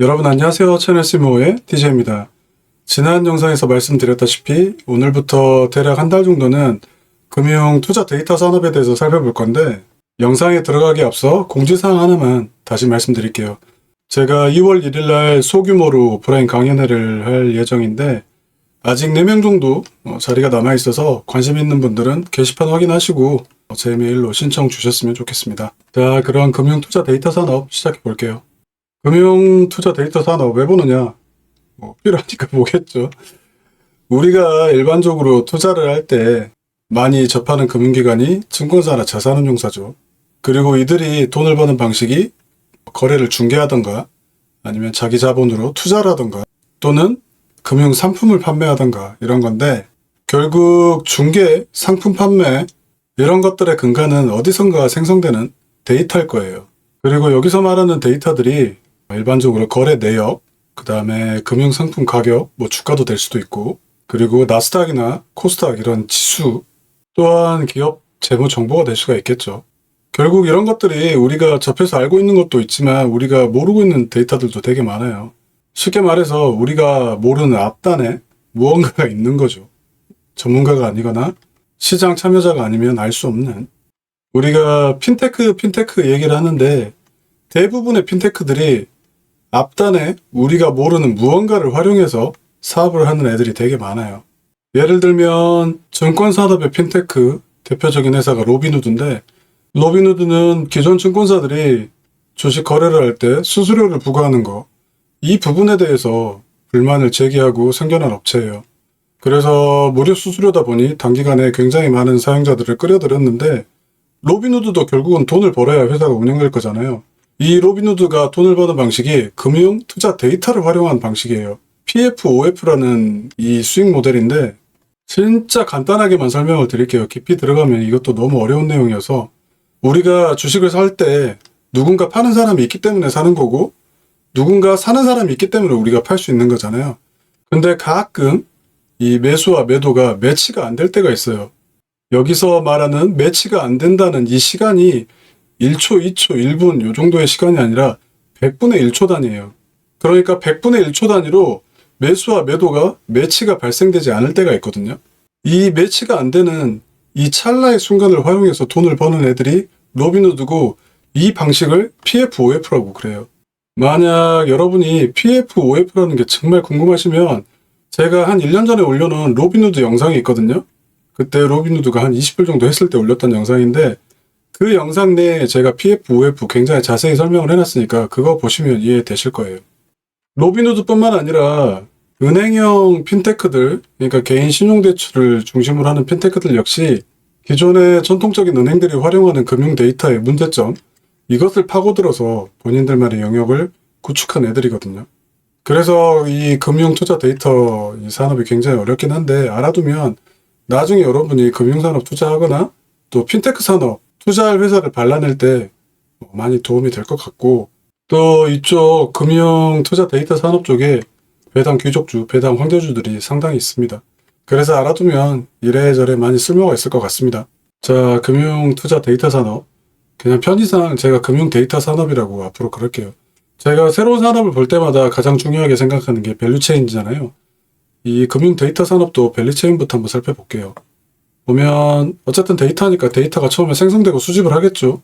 여러분 안녕하세요. 채널 시모의 DJ입니다. 지난 영상에서 말씀드렸다시피 오늘부터 대략 한 달 정도는 금융 투자 데이터 산업에 대해서 살펴볼 건데, 영상에 들어가기 앞서 공지사항 하나만 다시 말씀드릴게요. 제가 2월 1일 날 소규모로 오프라인 강연회를 할 예정인데, 아직 4명 정도 자리가 남아있어서 관심 있는 분들은 게시판 확인하시고 제 메일로 신청 주셨으면 좋겠습니다. 자, 그럼 금융 투자 데이터 산업 시작해 볼게요. 금융 투자 데이터 산업 왜 보느냐? 필요하니까 보겠죠. 우리가 일반적으로 투자를 할 때 많이 접하는 금융기관이 증권사나 자산운용사죠. 그리고 이들이 돈을 버는 방식이 거래를 중개하던가 아니면 자기 자본으로 투자를 하던가 또는 금융 상품을 판매하던가 이런 건데, 결국 중개, 상품 판매 이런 것들의 근간은 어디선가 생성되는 데이터일 거예요. 그리고 여기서 말하는 데이터들이 일반적으로 거래 내역, 그 다음에 금융상품 가격, 주가도 될 수도 있고, 그리고 나스닥이나 코스닥 이런 지수, 또한 기업 재무 정보가 될 수가 있겠죠. 결국 이런 것들이 우리가 접해서 알고 있는 것도 있지만 우리가 모르고 있는 데이터들도 되게 많아요. 쉽게 말해서 우리가 모르는 앞단에 무언가가 있는 거죠. 전문가가 아니거나 시장 참여자가 아니면 알 수 없는. 우리가 핀테크 얘기를 하는데 대부분의 핀테크들이 앞단에 우리가 모르는 무언가를 활용해서 사업을 하는 애들이 되게 많아요. 예를 들면 증권산업의 핀테크 대표적인 회사가 로빈후드인데, 로빈후드는 기존 증권사들이 주식 거래를 할 때 수수료를 부과하는 거, 이 부분에 대해서 불만을 제기하고 생겨난 업체예요. 그래서 무료 수수료다 보니 단기간에 굉장히 많은 사용자들을 끌어들였는데, 로빈후드도 결국은 돈을 벌어야 회사가 운영될 거잖아요. 이 로빈후드가 돈을 버는 방식이 금융 투자 데이터를 활용한 방식이에요. PFOF라는 이 수익 모델인데, 진짜 간단하게만 설명을 드릴게요. 깊이 들어가면 이것도 너무 어려운 내용이어서, 우리가 주식을 살 때 누군가 파는 사람이 있기 때문에 사는 거고, 누군가 사는 사람이 있기 때문에 우리가 팔 수 있는 거잖아요. 근데 가끔 이 매수와 매도가 매치가 안 될 때가 있어요. 여기서 말하는 매치가 안 된다는 이 시간이 1초, 2초, 1분 요 정도의 시간이 아니라 100분의 1초 단위예요. 그러니까 100분의 1초 단위로 매수와 매도가 매치가 발생되지 않을 때가 있거든요. 이 매치가 안 되는 이 찰나의 순간을 활용해서 돈을 버는 애들이 로빈후드고, 이 방식을 PFOF라고 그래요. 만약 여러분이 PFOF라는 게 정말 궁금하시면 제가 한 1년 전에 올려놓은 로빈후드 영상이 있거든요. 그때 로빈후드가 한 20불 정도 했을 때 올렸던 영상인데, 그 영상 내에 제가 PFOF 굉장히 자세히 설명을 해놨으니까 그거 보시면 이해되실 거예요. 로빈후드뿐만 아니라 은행형 핀테크들, 그러니까 개인 신용대출을 중심으로 하는 핀테크들 역시 기존의 전통적인 은행들이 활용하는 금융 데이터의 문제점, 이것을 파고들어서 본인들만의 영역을 구축한 애들이거든요. 그래서 이 금융 투자 데이터 이 산업이 굉장히 어렵긴 한데, 알아두면 나중에 여러분이 금융산업 투자하거나 또 핀테크 산업 투자할 회사를 발라낼 때 많이 도움이 될 것 같고, 또 이쪽 금융 투자 데이터 산업 쪽에 배당 귀족주, 배당 황제주들이 상당히 있습니다. 그래서 알아두면 이래저래 많이 쓸모가 있을 것 같습니다. 자, 금융 투자 데이터 산업. 그냥 편의상 제가 금융 데이터 산업이라고 앞으로 그럴게요. 제가 새로운 산업을 볼 때마다 가장 중요하게 생각하는 게 밸류체인이잖아요. 이 금융 데이터 산업도 밸류체인부터 한번 살펴볼게요. 보면 어쨌든 데이터니까 데이터가 처음에 생성되고 수집을 하겠죠.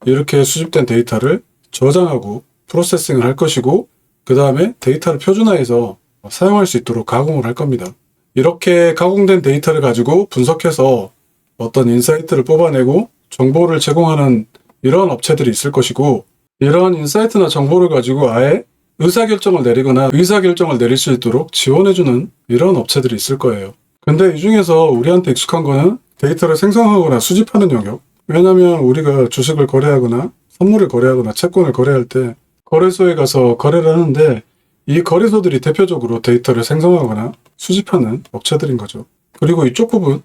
이렇게 수집된 데이터를 저장하고 프로세싱을 할 것이고, 그 다음에 데이터를 표준화해서 사용할 수 있도록 가공을 할 겁니다. 이렇게 가공된 데이터를 가지고 분석해서 어떤 인사이트를 뽑아내고 정보를 제공하는 이런 업체들이 있을 것이고, 이런 인사이트나 정보를 가지고 아예 의사결정을 내리거나 의사결정을 내릴 수 있도록 지원해주는 이런 업체들이 있을 거예요. 근데 이 중에서 우리한테 익숙한 거는 데이터를 생성하거나 수집하는 영역. 왜냐면 우리가 주식을 거래하거나 선물을 거래하거나 채권을 거래할 때 거래소에 가서 거래를 하는데, 이 거래소들이 대표적으로 데이터를 생성하거나 수집하는 업체들인 거죠. 그리고 이쪽 부분,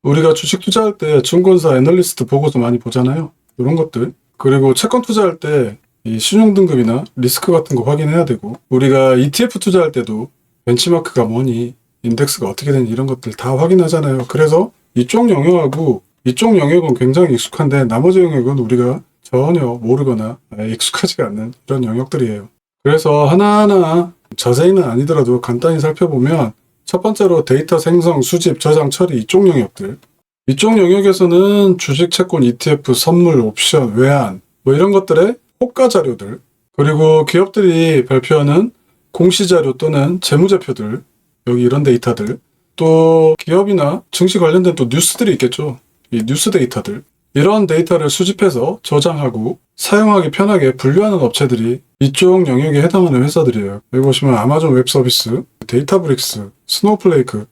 우리가 주식 투자할 때 증권사 애널리스트 보고서 많이 보잖아요. 이런 것들. 그리고 채권 투자할 때 이 신용등급이나 리스크 같은 거 확인해야 되고, 우리가 ETF 투자할 때도 벤치마크가 뭐니, 인덱스가 어떻게 되니 이런 것들 다 확인하잖아요. 그래서 이쪽 영역하고 이쪽 영역은 굉장히 익숙한데 나머지 영역은 우리가 전혀 모르거나 익숙하지가 않는 이런 영역들이에요. 그래서 하나하나 자세히는 아니더라도 간단히 살펴보면 첫 번째로 데이터 생성, 수집, 저장, 처리 이쪽 영역들. 이쪽 영역에서는 주식, 채권, ETF, 선물, 옵션, 외환 뭐 이런 것들의 호가 자료들, 그리고 기업들이 발표하는 공시자료 또는 재무제표들, 여기 이런 데이터들, 또 기업이나 증시 관련된 또 뉴스들이 있겠죠. 이 뉴스 데이터들, 이런 데이터를 수집해서 저장하고 사용하기 편하게 분류하는 업체들이 이쪽 영역에 해당하는 회사들이에요. 여기 보시면 아마존 웹 서비스, 데이터브릭스, 스노우플레이크,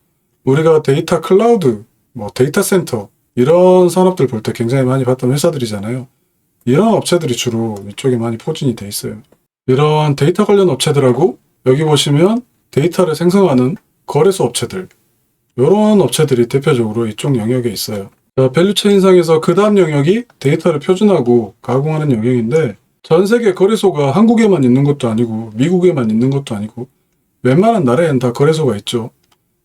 우리가 데이터 클라우드, 뭐 데이터 센터 이런 산업들 볼 때 굉장히 많이 봤던 회사들이잖아요. 이런 업체들이 주로 이쪽에 많이 포진이 돼 있어요. 이런 데이터 관련 업체들하고 여기 보시면 데이터를 생성하는 거래소 업체들, 이런 업체들이 대표적으로 이쪽 영역에 있어요. 자, 밸류체인상에서 그 다음 영역이 데이터를 표준하고 가공하는 영역인데, 전 세계 거래소가 한국에만 있는 것도 아니고 미국에만 있는 것도 아니고 웬만한 나라에는 다 거래소가 있죠.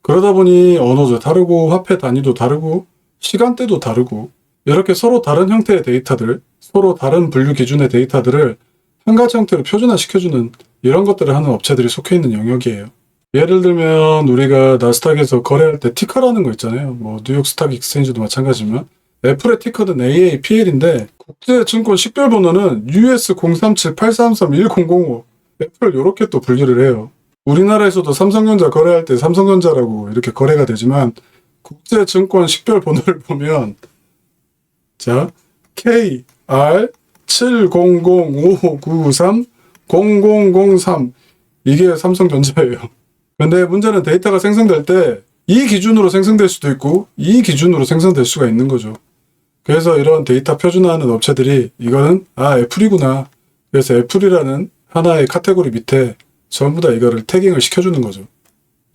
그러다 보니 언어도 다르고 화폐 단위도 다르고 시간대도 다르고 이렇게 서로 다른 형태의 데이터들, 서로 다른 분류 기준의 데이터들을 한 가지 형태로 표준화시켜주는 이런 것들을 하는 업체들이 속해 있는 영역이에요. 예를 들면 우리가 나스닥에서 거래할 때 티커라는 거 있잖아요. 뭐 뉴욕 스탁 익스체인지도 마찬가지지만 애플의 티커는 AAPL인데 국제증권 식별번호는 US03783311005. 애플을 이렇게 또 분류를 해요. 우리나라에서도 삼성전자 거래할 때 삼성전자라고 이렇게 거래가 되지만 국제증권 식별번호를 보면 자 KR7005930003 이게 삼성전자예요. 근데 문제는 데이터가 생성될 때 이 기준으로 생성될 수도 있고 이 기준으로 생성될 수가 있는 거죠. 그래서 이런 데이터 표준화하는 업체들이 이거는 애플이구나. 그래서 애플이라는 하나의 카테고리 밑에 전부 다 이거를 태깅을 시켜주는 거죠.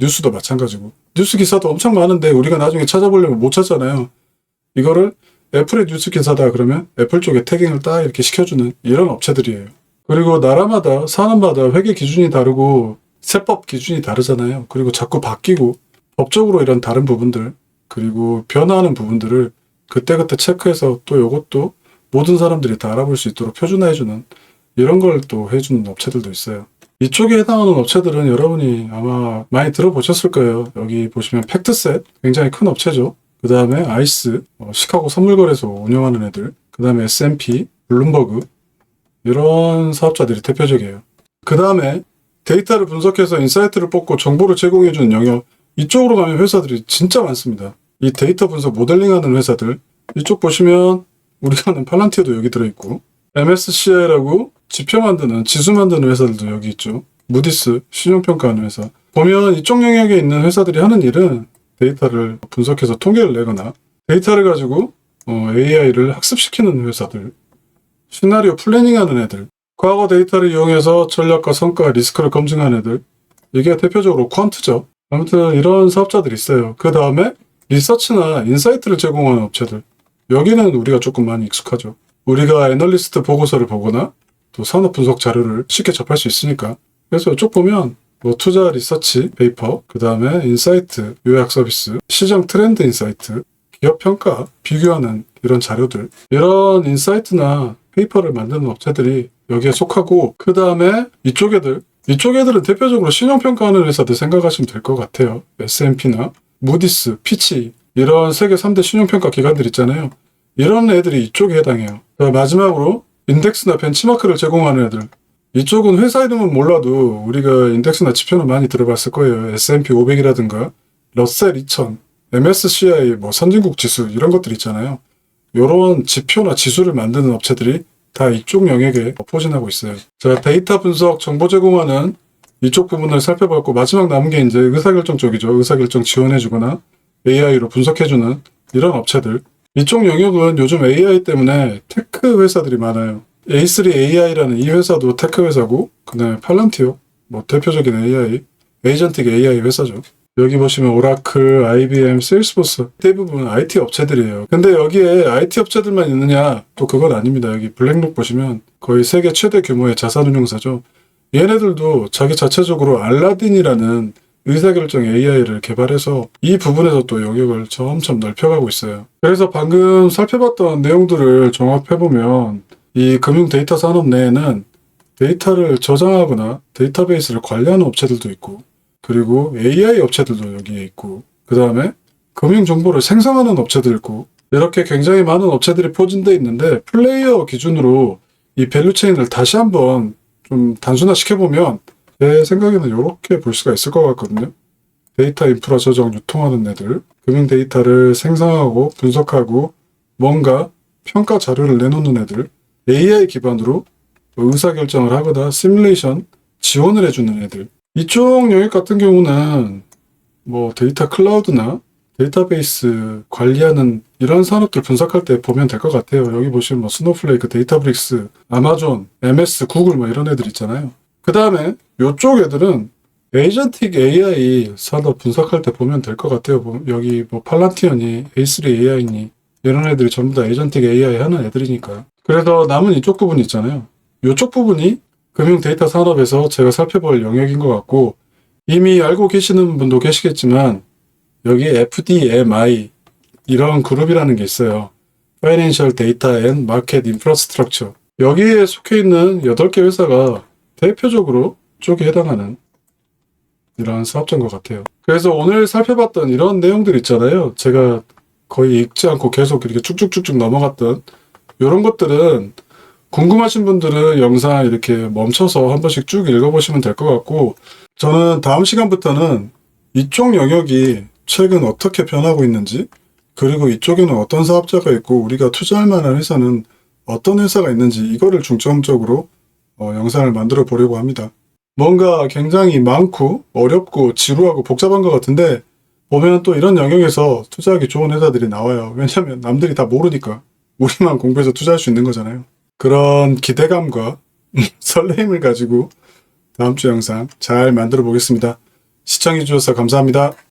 뉴스도 마찬가지고. 뉴스 기사도 엄청 많은데 우리가 나중에 찾아보려면 못 찾잖아요. 이거를 애플의 뉴스 기사다 그러면 애플 쪽에 태깅을 딱 이렇게 시켜주는 이런 업체들이에요. 그리고 나라마다 산업마다 회계 기준이 다르고 세법 기준이 다르잖아요. 그리고 자꾸 바뀌고 법적으로 이런 다른 부분들 그리고 변화하는 부분들을 그때그때 체크해서 또 이것도 모든 사람들이 다 알아볼 수 있도록 표준화해주는 이런 걸 또 해주는 업체들도 있어요. 이쪽에 해당하는 업체들은 여러분이 아마 많이 들어보셨을 거예요. 여기 보시면 팩트셋 굉장히 큰 업체죠. 그 다음에 아이스, 시카고 선물거래소 운영하는 애들, 그 다음에 S&P, 블룸버그 이런 사업자들이 대표적이에요. 그 다음에 데이터를 분석해서 인사이트를 뽑고 정보를 제공해주는 영역, 이쪽으로 가면 회사들이 진짜 많습니다. 이 데이터 분석 모델링하는 회사들, 이쪽 보시면 우리가 아는 팔란티어도 여기 들어있고 MSCI라고 지표 만드는 지수 만드는 회사들도 여기 있죠. 무디스 신용평가하는 회사. 보면 이쪽 영역에 있는 회사들이 하는 일은 데이터를 분석해서 통계를 내거나 데이터를 가지고 AI를 학습시키는 회사들, 시나리오 플래닝하는 애들, 과거 데이터를 이용해서 전략과 성과, 리스크를 검증하는 애들, 이게 대표적으로 퀀트죠. 아무튼 이런 사업자들이 있어요. 그 다음에 리서치나 인사이트를 제공하는 업체들, 여기는 우리가 조금 많이 익숙하죠. 우리가 애널리스트 보고서를 보거나 또 산업 분석 자료를 쉽게 접할 수 있으니까. 그래서 이쪽 보면 뭐 투자 리서치 페이퍼, 그 다음에 인사이트 요약 서비스, 시장 트렌드 인사이트, 기업 평가 비교하는 이런 자료들, 이런 인사이트나 페이퍼를 만드는 업체들이 여기에 속하고, 그 다음에 이쪽 애들은 대표적으로 신용평가하는 회사들 생각하시면 될 것 같아요. S&P나 무디스, 피치 이런 세계 3대 신용평가 기관들 있잖아요. 이런 애들이 이쪽에 해당해요. 마지막으로 인덱스나 벤치마크를 제공하는 애들, 이쪽은 회사 이름은 몰라도 우리가 인덱스나 지표는 많이 들어봤을 거예요. S&P 500이라든가 러셀 2000, MSCI 뭐 선진국 지수 이런 것들 있잖아요. 이런 지표나 지수를 만드는 업체들이 다 이쪽 영역에 포진하고 있어요. 자, 데이터 분석, 정보 제공하는 이쪽 부분을 살펴봤고, 마지막 남은 게 이제 의사결정 쪽이죠. 의사결정 지원해주거나 AI로 분석해주는 이런 업체들. 이쪽 영역은 요즘 AI 때문에 테크 회사들이 많아요. A3AI라는 이 회사도 테크 회사고, 그 다음에 팔란티오, 뭐 대표적인 AI, 에이전틱 AI 회사죠. 여기 보시면 오라클, IBM, 세일스포스 대부분 IT 업체들이에요. 근데 여기에 IT 업체들만 있느냐? 또 그건 아닙니다. 여기 블랙록 보시면 거의 세계 최대 규모의 자산운용사죠. 얘네들도 자기 자체적으로 알라딘이라는 의사결정 AI를 개발해서 이 부분에서 또 영역을 점점 넓혀가고 있어요. 그래서 방금 살펴봤던 내용들을 종합해보면 이 금융 데이터 산업 내에는 데이터를 저장하거나 데이터베이스를 관리하는 업체들도 있고, 그리고 AI 업체들도 여기에 있고, 그 다음에 금융정보를 생성하는 업체도 있고, 이렇게 굉장히 많은 업체들이 포진되어 있는데, 플레이어 기준으로 이 밸류체인을 다시 한번 좀 단순화시켜보면 제 생각에는 이렇게 볼 수가 있을 것 같거든요. 데이터 인프라 저장 유통하는 애들, 금융 데이터를 생성하고 분석하고 뭔가 평가 자료를 내놓는 애들, AI 기반으로 의사결정을 하거나 시뮬레이션 지원을 해주는 애들. 이쪽 영역 같은 경우는 뭐 데이터 클라우드나 데이터베이스 관리하는 이런 산업들 분석할 때 보면 될 것 같아요. 여기 보시면 뭐 스노우플레이크, 데이터브릭스, 아마존, MS, 구글 뭐 이런 애들 있잖아요. 그 다음에 이쪽 애들은 에이전틱 AI 산업 분석할 때 보면 될 것 같아요. 여기 뭐 팔란티언이, A3 AI니 이런 애들이 전부 다 에이전틱 AI 하는 애들이니까. 그래서 남은 이쪽 부분 있잖아요. 이쪽 부분이 금융 데이터 산업에서 제가 살펴볼 영역인 것 같고, 이미 알고 계시는 분도 계시겠지만 여기 FDMI 이런 그룹이라는 게 있어요. Financial Data and Market Infrastructure. 여기에 속해 있는 8개 회사가 대표적으로 쪽에 해당하는 이런 사업자인 것 같아요. 그래서 오늘 살펴봤던 이런 내용들 있잖아요. 제가 거의 읽지 않고 계속 이렇게 쭉쭉쭉쭉 넘어갔던 이런 것들은 궁금하신 분들은 영상 이렇게 멈춰서 한 번씩 쭉 읽어보시면 될 것 같고, 저는 다음 시간부터는 이쪽 영역이 최근 어떻게 변하고 있는지, 그리고 이쪽에는 어떤 사업자가 있고 우리가 투자할 만한 회사는 어떤 회사가 있는지 이거를 중점적으로 영상을 만들어 보려고 합니다. 뭔가 굉장히 많고 어렵고 지루하고 복잡한 것 같은데 보면 또 이런 영역에서 투자하기 좋은 회사들이 나와요. 왜냐하면 남들이 다 모르니까 우리만 공부해서 투자할 수 있는 거잖아요. 그런 기대감과 설레임을 가지고 다음 주 영상 잘 만들어 보겠습니다. 시청해 주셔서 감사합니다.